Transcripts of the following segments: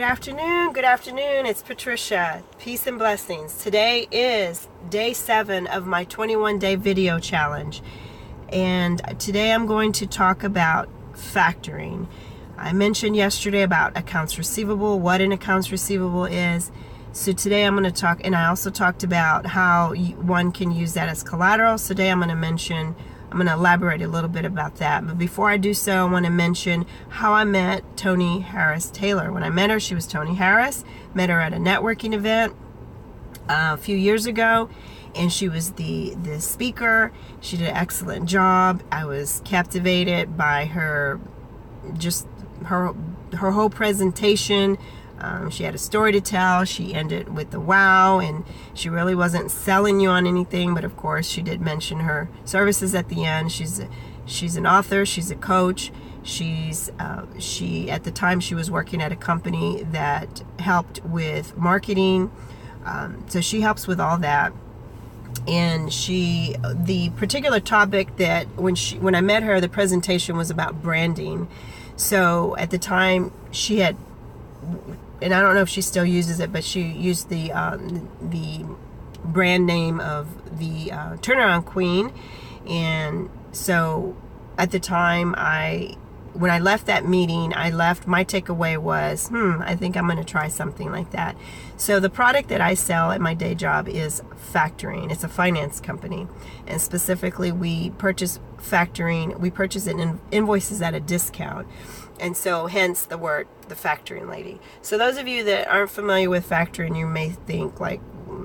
Good afternoon. It's Patricia. Peace and blessings. Today is day 7 of my 21-day video challenge. And today I'm going to talk about factoring. I mentioned yesterday about accounts receivable, what an accounts receivable is. So today I'm going to talk, and I also talked about how one can use that as collateral. So today I'm going to elaborate a little bit about that. But before I do so, I want to mention how I met Tony Harris Taylor. When I met her, she was Tony Harris. Met her at a networking event a few years ago, and she was the speaker. She did an excellent job. I was captivated by her whole presentation. She had a story to tell. She ended with the wow, and she really wasn't selling you on anything, but of course she did mention her services at the end. She's an author, she's a coach. She at the time she was working at a company that helped with marketing, so she helps with all that. And the particular topic that when I met her, the presentation was about branding. So at the time she had, and I don't know if she still uses it, but she used the brand name of the Turnaround Queen. And so at the time, when I left that meeting, my takeaway was, I think I'm going to try something like that. So the product that I sell at my day job is factoring. It's a finance company. And specifically, we purchase factoring. We purchase it in invoices at a discount. And so hence the word, the factoring lady. So those of you that aren't familiar with factoring, you may think like,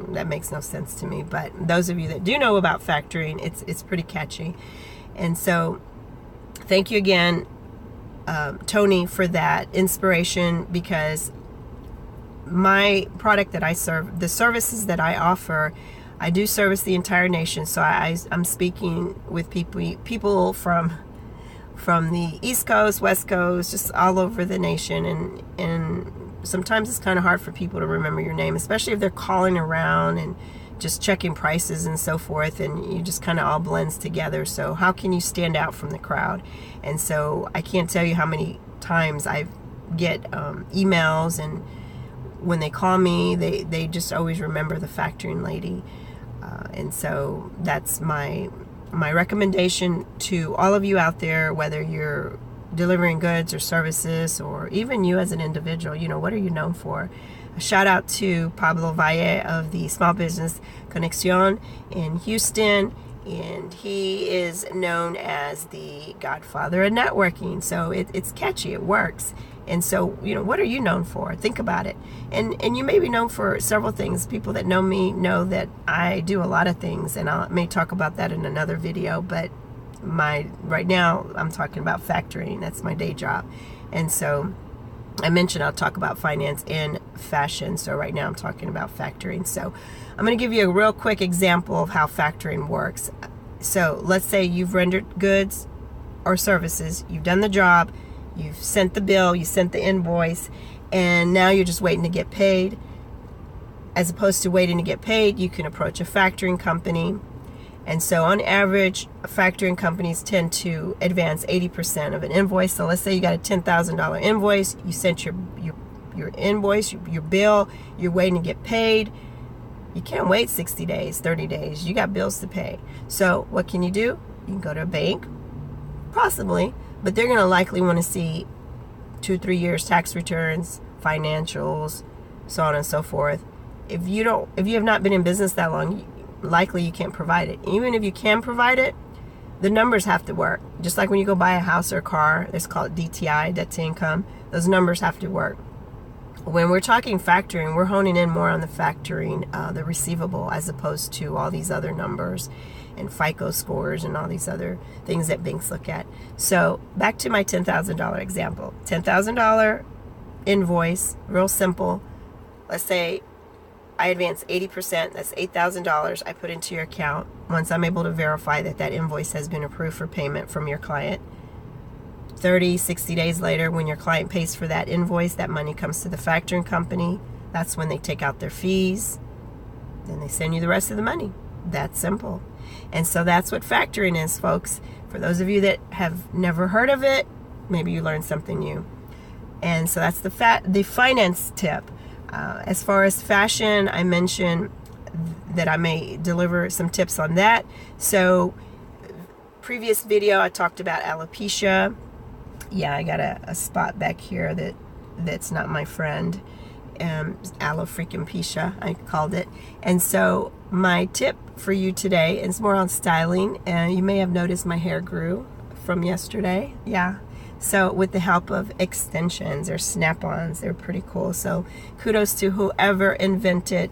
that makes no sense to me. But those of you that do know about factoring, it's pretty catchy. And so thank you again, Tony, for that inspiration, because my product that I serve, the services that I offer, I do service the entire nation. So I'm speaking with people from the East Coast, West Coast, just all over the nation. And sometimes it's kind of hard for people to remember your name, especially if they're calling around and just checking prices and so forth, and you just kind of all blends together. So how can you stand out from the crowd? And so I can't tell you how many times I get emails, and when they call me, they just always remember the factoring lady. And so that's my recommendation to all of you out there, whether you're delivering goods or services, or even you as an individual, what are you known for? A shout out to Pablo Valle of the Small Business Conexión in Houston, and he is known as the godfather of networking. So it's catchy, it works. And so, what are you known for? Think about it. And you may be known for several things. People that know me know that I do a lot of things, and I may talk about that in another video, but right now I'm talking about factoring. That's my day job. And so I mentioned I'll talk about finance and fashion. So right now I'm talking about factoring. So I'm going to give you a real quick example of how factoring works. So let's say you've rendered goods or services, you've done the job, you've sent the bill, you sent the invoice, and now you're just waiting to get paid. As opposed to waiting to get paid, you can approach a factoring company. And so on average, factoring companies tend to advance 80% of an invoice. So let's say you got a $10,000 invoice, you sent your invoice, your bill, you're waiting to get paid. You can't wait 60 days, 30 days. You got bills to pay. So what can you do? You can go to a bank, possibly, but they're going to likely want to see 2-3 years tax returns, financials, so on and so forth. If you have not been in business that long, likely you can't provide it. Even if you can provide it, the numbers have to work. Just like when you go buy a house or a car, it's called DTI, debt to income. Those numbers have to work. When we're talking factoring, we're honing in more on the factoring, the receivable, as opposed to all these other numbers and FICO scores and all these other things that banks look at. So back to my $10,000 example. $10,000 invoice, real simple. Let's say I advance 80%, that's $8,000 I put into your account. Once I'm able to verify that invoice has been approved for payment from your client, 30, 60 days later, when your client pays for that invoice, that money comes to the factoring company. That's when they take out their fees. Then they send you the rest of the money. That's simple. And so that's what factoring is, folks. For those of you that have never heard of it, maybe you learned something new. And so that's the finance tip. As far as fashion, I mentioned that I may deliver some tips on that. So previous video I talked about alopecia. Yeah, I got a spot back here that's not my friend. Alopecia, I called it. And so my tip for you today is more on styling. You may have noticed my hair grew from yesterday. Yeah. So with the help of extensions or snap-ons, they're pretty cool. So kudos to whoever invented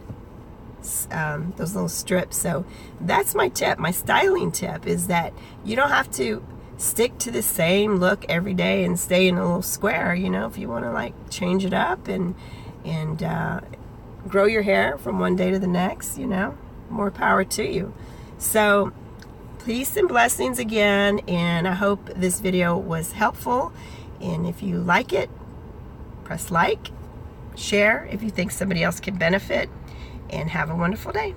those little strips. So that's my tip. My styling tip is that you don't have to stick to the same look every day and stay in a little square. You know, if you want to like change it up and grow your hair from one day to the next, you know, more power to you. So peace and blessings again, and I hope this video was helpful. And if you like it, press like, share if you think somebody else can benefit, and have a wonderful day.